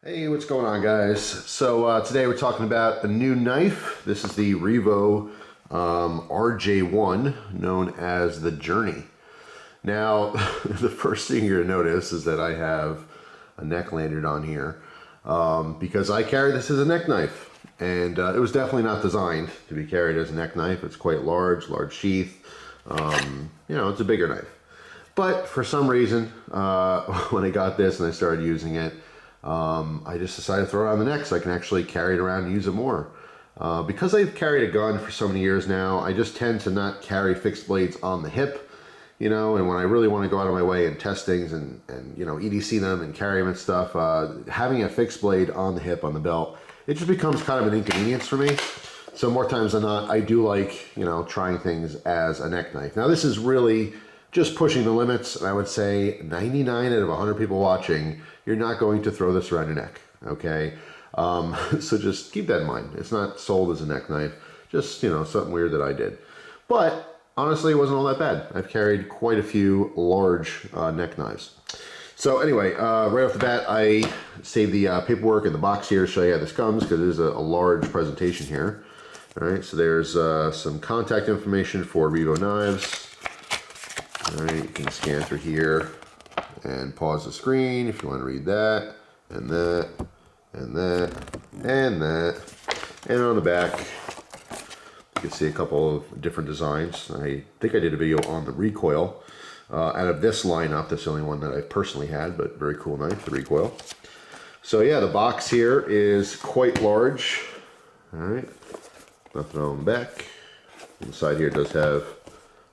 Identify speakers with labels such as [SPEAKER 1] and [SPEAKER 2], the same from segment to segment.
[SPEAKER 1] Hey, what's going on, guys? So today we're talking about a new knife. This is the REVO RJ1, known as the Journey. Now, the first thing you're gonna notice is that I have a neck lanyard on here because I carry this as a neck knife, and it was definitely not designed to be carried as a neck knife. It's quite large sheath. You know, it's a bigger knife. But for some reason, when I got this and I started using it, I just decided to throw it on the neck so I can actually carry it around and use it more. Because I've carried a gun for so many years now, I just tend to not carry fixed blades on the hip, you know, and when I really want to go out of my way and test things and you know, EDC them and carry them and stuff, having a fixed blade on the hip, on the belt, it just becomes kind of an inconvenience for me. So more times than not, I do like, you know, trying things as a neck knife. Now this is really just pushing the limits, and I would say 99 out of 100 people watching, you're not going to throw this around your neck, okay? So just keep that in mind. It's not sold as a neck knife, just, you know, something weird that I did. But honestly, it wasn't all that bad. I've carried quite a few large neck knives. So anyway, right off the bat, I saved the paperwork in the box here to show you how this comes, because there's a large presentation here. All right, so there's some contact information for REVO Knives. All right, you can scan through here and pause the screen if you want to read that, and that, and that, and that. And on the back, you can see a couple of different designs. I think I did a video on the Recoil. Out of this lineup, that's the only one that I personally had, but very cool knife, the Recoil. So yeah, the box here is quite large. All right, nothing on the back. Inside here does have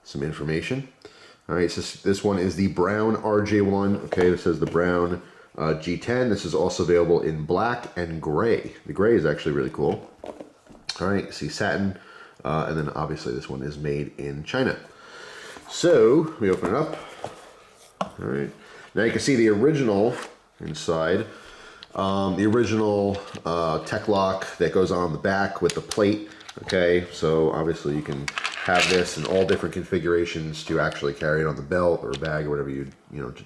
[SPEAKER 1] some information. All right, so this one is the brown RJ1. Okay, this says the brown G10. This is also available in black and gray. The gray is actually really cool. All right, see satin, and then obviously this one is made in China. So we open it up. All right, now you can see the original inside. The original tech lock that goes on the back with the plate. Okay, so obviously you can have this in all different configurations to actually carry it on the belt or bag or whatever you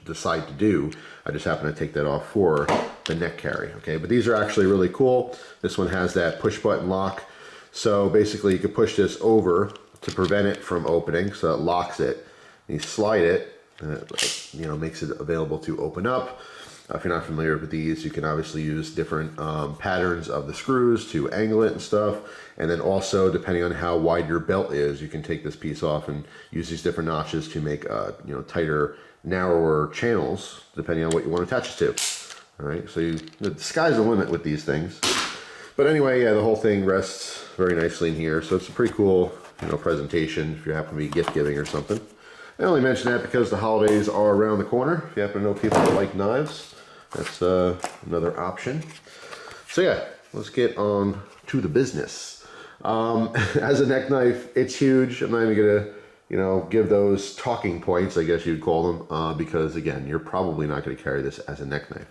[SPEAKER 1] decide to do. I just happen to take that off for the neck carry. Okay, but these are actually really cool. This one has that push button lock. So basically you can push this over to prevent it from opening, so it locks it. You slide it, and it, you know, makes it available to open up. If you're not familiar with these, you can obviously use different patterns of the screws to angle it and stuff. And then also, depending on how wide your belt is, you can take this piece off and use these different notches to make you know, tighter, narrower channels, depending on what you want to attach it to. All right, so the sky's the limit with these things. But anyway, yeah, the whole thing rests very nicely in here. So it's a pretty cool, you know, presentation if you happen to be gift giving or something. I only mention that because the holidays are around the corner. If you happen to know people that like knives, that's another option. So yeah, let's get on to the business. As a neck knife, it's huge. I'm not even gonna, you know, give those talking points, I guess you'd call them, because again, you're probably not gonna carry this as a neck knife.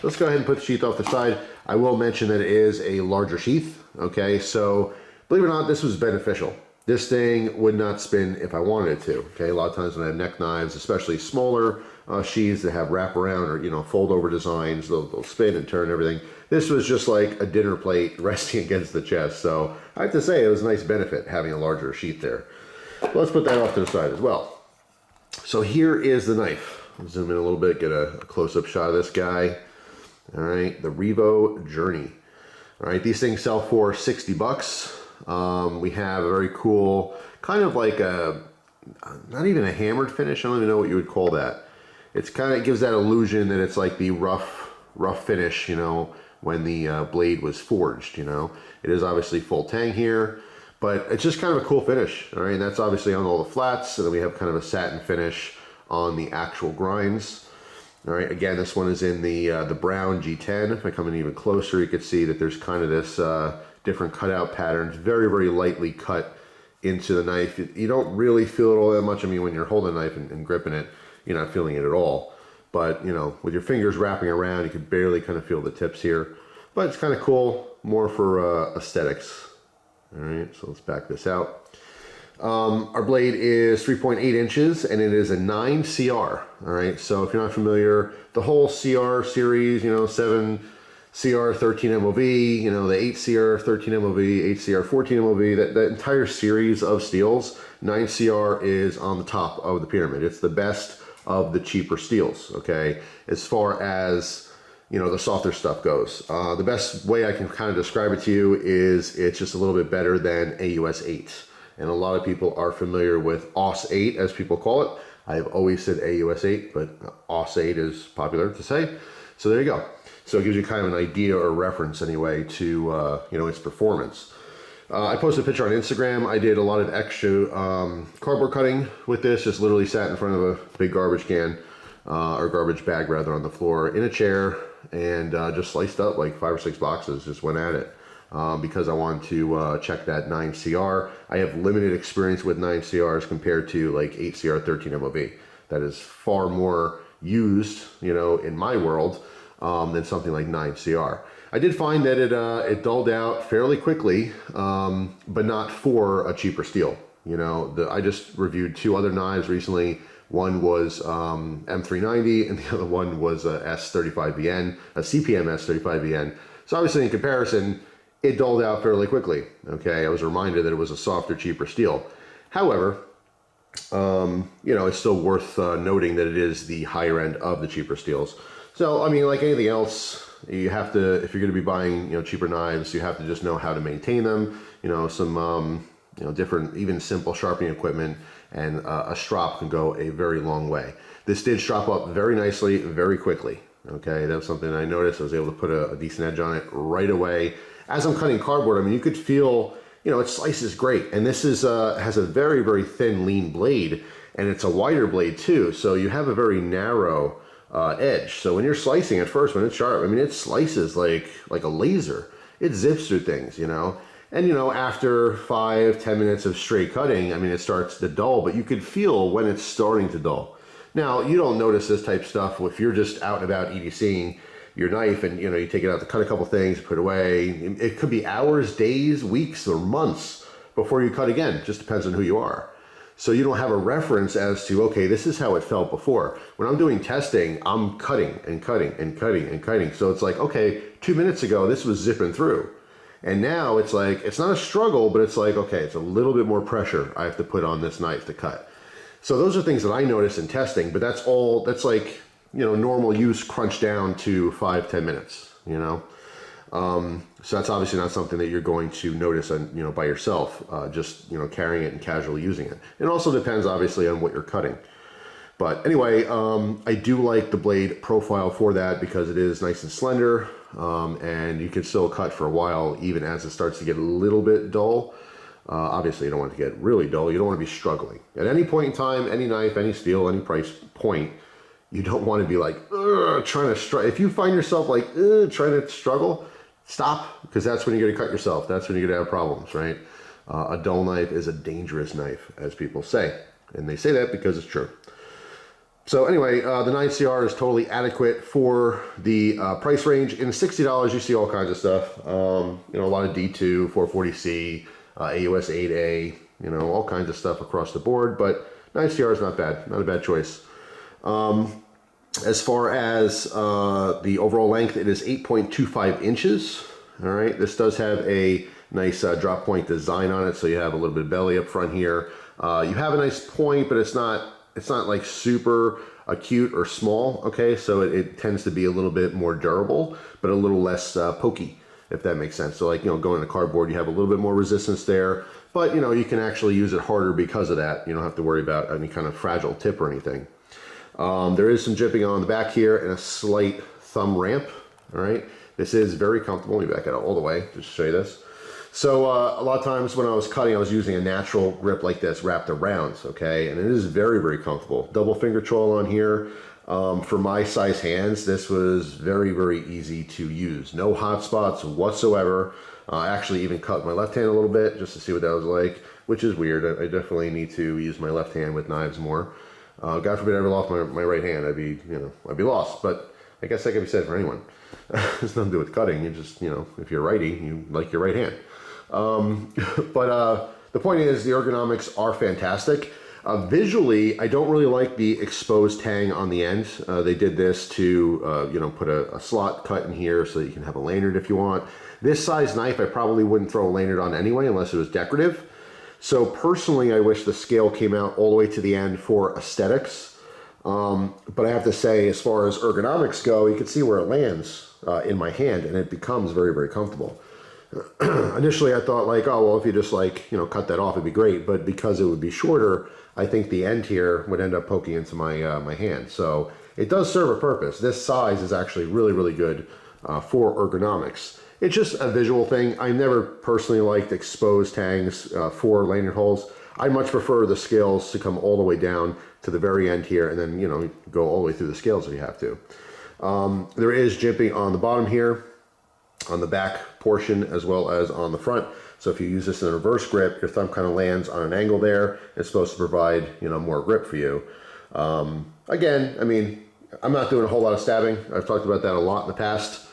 [SPEAKER 1] Let's go ahead and put the sheath off the side. I will mention that it is a larger sheath, okay? So believe it or not, this was beneficial. This thing would not spin if I wanted it to, okay? A lot of times when I have neck knives, especially smaller sheaths that have wraparound or, you know, fold over designs, they'll spin and turn and everything. This was just like a dinner plate resting against the chest. So I have to say it was a nice benefit having a larger sheath there. Let's put that off to the side as well. So here is the knife. I'll zoom in a little bit, get a close-up shot of this guy. All right, the REVO Journey. All right, these things sell for 60 bucks. We have a very cool, kind of like a, not even a hammered finish. I don't even know what you would call that. It's kind of, it gives that illusion that it's like the rough finish, you know, when the blade was forged, you know. It is obviously full tang here, but it's just kind of a cool finish. All right, and that's obviously on all the flats, and then we have kind of a satin finish on the actual grinds. All right, again, this one is in the brown G10. If I come in even closer, you can see that there's kind of this different cutout patterns, very, very lightly cut into the knife. You don't really feel it all that much. I mean, when you're holding a knife and gripping it, you're not feeling it at all. But, you know, with your fingers wrapping around, you can barely kind of feel the tips here. But it's kind of cool, more for aesthetics. All right, so let's back this out. Our blade is 3.8 inches and it is a 9 CR. All right, so if you're not familiar, the whole CR series, you know, 7, CR13 MOV, you know, the 8CR13 MOV, 8CR14 MOV, that entire series of steels, 9CR is on the top of the pyramid. It's the best of the cheaper steels, okay? As far as, you know, the softer stuff goes. The best way I can kind of describe it to you is it's just a little bit better than AUS 8. And a lot of people are familiar with AUS 8, as people call it. I've always said AUS 8, but AUS 8 is popular to say. So there you go. So it gives you kind of an idea or reference anyway to, you know, its performance. I posted a picture on Instagram. I did a lot of extra cardboard cutting with this. Just literally sat in front of a big garbage can, or garbage bag rather, on the floor in a chair, and just sliced up like 5 or 6 boxes, just went at it. Because I wanted to check that 9CR. I have limited experience with 9CRs compared to like 8CR13 MOV. That is far more used, you know, in my world than something like 9CR. I did find that it dulled out fairly quickly, but not for a cheaper steel. You know, I just reviewed 2 other knives recently. One was M390 and the other one was a S35VN, a CPM S35VN. So obviously in comparison, it dulled out fairly quickly. Okay, I was reminded that it was a softer, cheaper steel. However, you know, it's still worth noting that it is the higher end of the cheaper steels. So, I mean, like anything else, you have to, if you're going to be buying, you know, cheaper knives, you have to just know how to maintain them. You know, some, you know, different, even simple sharpening equipment, and a strop can go a very long way. This did strop up very nicely, very quickly. Okay, that was something I noticed. I was able to put a decent edge on it right away. As I'm cutting cardboard, I mean, you could feel, you know, it slices great. And this is has a very, very thin, lean blade, and it's a wider blade too. So you have a very narrow edge. So when you're slicing at first, when it's sharp, I mean, it slices like a laser. It zips through things, you know. And, you know, after 5-10 minutes of straight cutting, I mean, it starts to dull, but you could feel when it's starting to dull. Now, you don't notice this type of stuff if you're just out and about EDCing your knife and, you know, you take it out to cut a couple things, put it away. It could be hours, days, weeks, or months before you cut again. It just depends on who you are. So you don't have a reference as to, okay, this is how it felt before. When I'm doing testing, I'm cutting and cutting and cutting and cutting. So it's like, okay, 2 minutes ago, this was zipping through. And now it's like, it's not a struggle, but it's like, okay, it's a little bit more pressure I have to put on this knife to cut. So those are things that I notice in testing, but that's all, that's like, you know, normal use crunched down to 5-10 minutes, you know. So that's obviously not something that you're going to notice, on, you know, by yourself, just, you know, carrying it and casually using it. It also depends obviously on what you're cutting. But anyway, I do like the blade profile for that because it is nice and slender, and you can still cut for a while even as it starts to get a little bit dull. Obviously you don't want it to get really dull. You don't want to be struggling. At any point in time, any knife, any steel, any price point, you don't want to be like, trying to struggle. If you find yourself like, trying to struggle, stop, because that's when you're going to cut yourself. That's when you're going to have problems, right? A dull knife is a dangerous knife, as people say. And they say that because it's true. So anyway, the 9CR is totally adequate for the price range. In $60, you see all kinds of stuff. You know, a lot of D2, 440C, AUS 8A, you know, all kinds of stuff across the board. But 9CR is not bad, not a bad choice. As far as the overall length, it is 8.25 inches. All right, this does have a nice drop point design on it, so you have a little bit of belly up front here. You have a nice point, but it's not like super acute or small. Okay, so it tends to be a little bit more durable, but a little less pokey, if that makes sense. So like, you know, going to cardboard, you have a little bit more resistance there, but you know, you can actually use it harder because of that. You don't have to worry about any kind of fragile tip or anything. There is some jipping on the back here and a slight thumb ramp. All right, this is very comfortable. Let me back it all the way just to show you this. So a lot of times when I was cutting, I was using a natural grip like this wrapped around, okay? And it is very, very comfortable. Double finger choil on here. For my size hands, this was very, very easy to use. No hot spots whatsoever. I actually even cut my left hand a little bit just to see what that was like, which is weird. I definitely need to use my left hand with knives more. God forbid I ever lost my right hand. I'd be lost. But I guess that can be said for anyone. It's nothing to do with cutting. You just, you know, if you're righty, you like your right hand. But the point is, the ergonomics are fantastic. Visually, I don't really like the exposed tang on the end. They did this to, you know, put a slot cut in here so that you can have a lanyard if you want. This size knife, I probably wouldn't throw a lanyard on anyway unless it was decorative. So personally, I wish the scale came out all the way to the end for aesthetics. But I have to say, as far as ergonomics go, you can see where it lands in my hand, and it becomes very, very comfortable. Initially, I thought like, oh, well, if you just like, you know, cut that off, it'd be great. But because it would be shorter, I think the end here would end up poking into my my hand. So it does serve a purpose. This size is actually really, really good for ergonomics. It's just a visual thing. I never personally liked exposed tangs for lanyard holes. I much prefer the scales to come all the way down to the very end here, and then, you know, go all the way through the scales if you have to. There is jimping on the bottom here, on the back portion, as well as on the front. So if you use this in a reverse grip, your thumb kind of lands on an angle there. It's supposed to provide, you know, more grip for you. Again, I mean, I'm not doing a whole lot of stabbing. I've talked about that a lot in the past.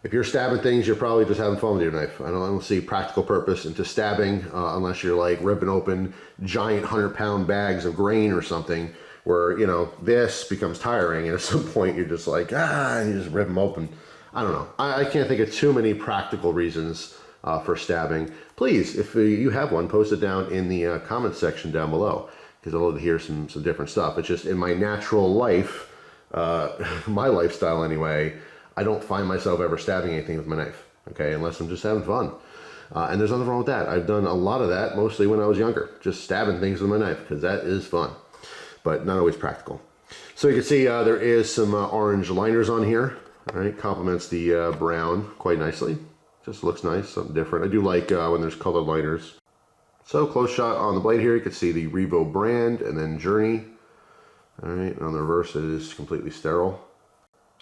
[SPEAKER 1] If you're stabbing things, you're probably just having fun with your knife. I don't see practical purpose into stabbing unless you're like ripping open giant 100-pound bags of grain or something, where, you know, this becomes tiring, and at some point you're just like, and you just rip them open. I don't know. I can't think of too many practical reasons for stabbing. Please, if you have one, post it down in the comment section down below, because I'd love to hear some different stuff. It's just in my natural life, my lifestyle anyway, I don't find myself ever stabbing anything with my knife, okay, unless I'm just having fun. And there's nothing wrong with that. I've done a lot of that, mostly when I was younger, just stabbing things with my knife, because that is fun, but not always practical. So you can see there is some orange liners on here. All right, complements the brown quite nicely. Just looks nice, something different. I do like when there's colored liners. So close shot on the blade here, you can see the REVO brand and then Journey. All right, and on the reverse it is completely sterile.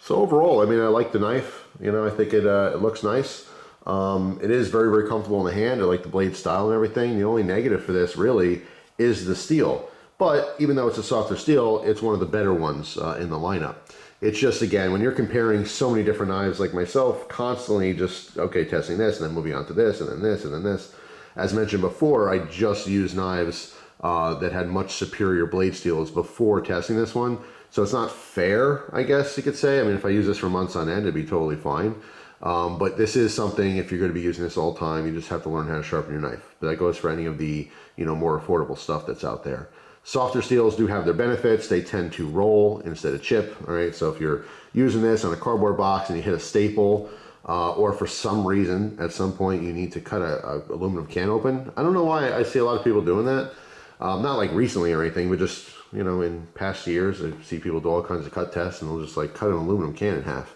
[SPEAKER 1] So overall, I mean, I like the knife. You know, I think it looks nice. It is very, very comfortable in the hand. I like the blade style and everything. The only negative for this really is the steel. But even though it's a softer steel, it's one of the better ones in the lineup. It's just, again, when you're comparing so many different knives like myself, constantly just, okay, testing this and then moving on to this and then this and then this. As mentioned before, I just used knives that had much superior blade steels before testing this one. So it's not fair, I guess you could say. I mean, if I use this for months on end, it'd be totally fine. But this is something, if you're going to be using this all the time, you just have to learn how to sharpen your knife. But that goes for any of the, you know, more affordable stuff that's out there. Softer steels do have their benefits. They tend to roll instead of chip, all right? So if you're using this on a cardboard box and you hit a staple, or for some reason, at some point, you need to cut a aluminum can open. I don't know why I see a lot of people doing that. Not like recently or anything, but just, you know, in past years, I see people do all kinds of cut tests and they'll just like cut an aluminum can in half.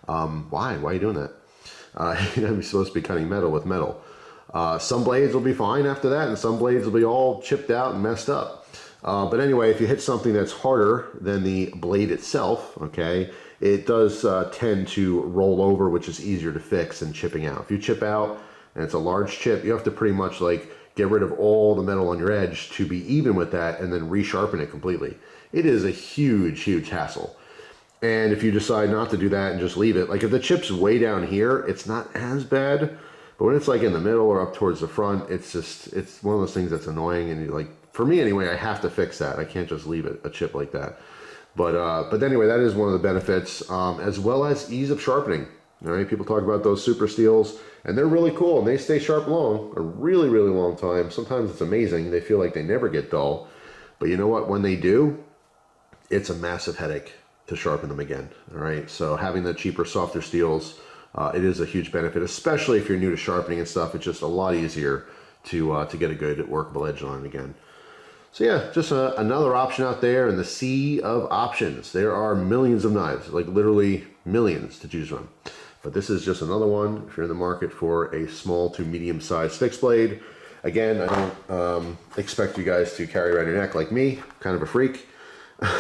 [SPEAKER 1] Why? Why are you doing that? You know, you're supposed to be cutting metal with metal. Some blades will be fine after that, and some blades will be all chipped out and messed up. But anyway, if you hit something that's harder than the blade itself, okay, it does tend to roll over, which is easier to fix than chipping out. If you chip out and it's a large chip, you have to pretty much like get rid of all the metal on your edge to be even with that and then resharpen it completely. It is a huge, huge hassle. And if you decide not to do that and just leave it, like if the chip's way down here, it's not as bad. But when it's like in the middle or up towards the front, it's one of those things that's annoying, and you like, for me anyway, I have to fix that. I can't just leave it a chip like that. But anyway, that is one of the benefits, as well as ease of sharpening. All right, people talk about those super steels, and they're really cool, and they stay sharp long, a really, really long time. Sometimes it's amazing. They feel like they never get dull. But you know what? When they do, it's a massive headache to sharpen them again. All right, so having the cheaper, softer steels, it is a huge benefit, especially if you're new to sharpening and stuff. It's just a lot easier to get a good workable edge on it again. So yeah, just another option out there in the sea of options. There are millions of knives, like literally millions to choose from. But this is just another one if you're in the market for a small to medium-sized fixed blade. Again, I don't expect you guys to carry around your neck like me, kind of a freak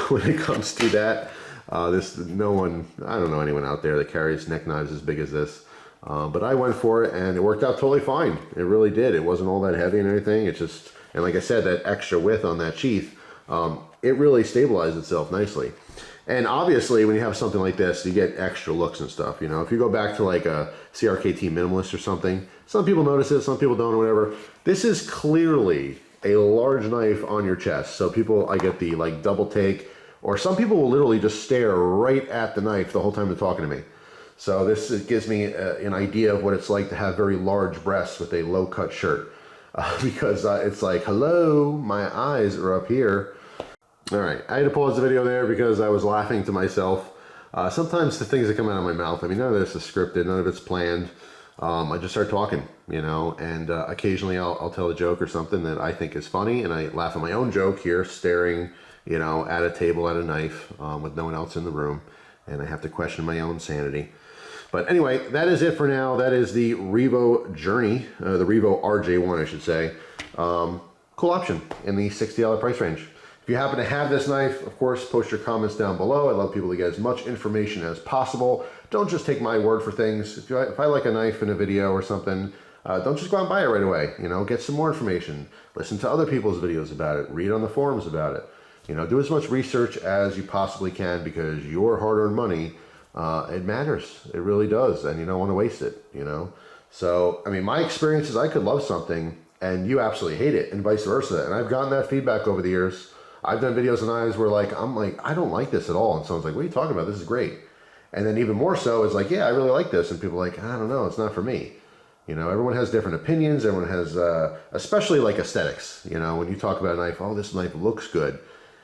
[SPEAKER 1] when it comes to that. I don't know anyone out there that carries neck knives as big as this. But I went for it and it worked out totally fine. It really did. It wasn't all that heavy and anything. It's just, and like I said, that extra width on that sheath, it really stabilized itself nicely. And obviously when you have something like this, you get extra looks and stuff. You know, if you go back to like a CRKT minimalist or something, some people notice it, some people don't or whatever. This is clearly a large knife on your chest. So people, I get the like double take, or some people will literally just stare right at the knife the whole time they're talking to me. So this gives me an idea of what it's like to have very large breasts with a low cut shirt. Because it's like, hello, my eyes are up here. All right, I had to pause the video there because I was laughing to myself. Sometimes the things that come out of my mouth, I mean, none of this is scripted, none of it's planned. I just start talking, you know, and occasionally I'll tell a joke or something that I think is funny, and I laugh at my own joke here, staring, you know, at a table, at a knife, with no one else in the room, and I have to question my own sanity. But anyway, that is it for now. That is the REVO Journey, the REVO RJ1, I should say. Cool option in the $60 price range. If you happen to have this knife, of course, post your comments down below. I'd love people to get as much information as possible. Don't just take my word for things. If I like a knife in a video or something, don't just go out and buy it right away. You know, get some more information. Listen to other people's videos about it. Read on the forums about it. You know, do as much research as you possibly can, because your hard-earned money, it matters. It really does, and you don't want to waste it, you know? So, I mean, my experience is I could love something and you absolutely hate it, and vice versa. And I've gotten that feedback over the years. I've done videos on knives where I'm like, I don't like this at all. And someone's like, what are you talking about? This is great. And then even more so is like, yeah, I really like this. And people are like, I don't know, it's not for me. You know, everyone has different opinions. Everyone has, especially like aesthetics. You know, when you talk about a knife, oh, this knife looks good.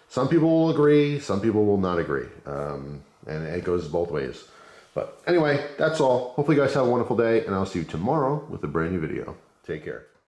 [SPEAKER 1] Some people will agree, some people will not agree. And it goes both ways. But anyway, that's all. Hopefully you guys have a wonderful day, and I'll see you tomorrow with a brand new video. Take care.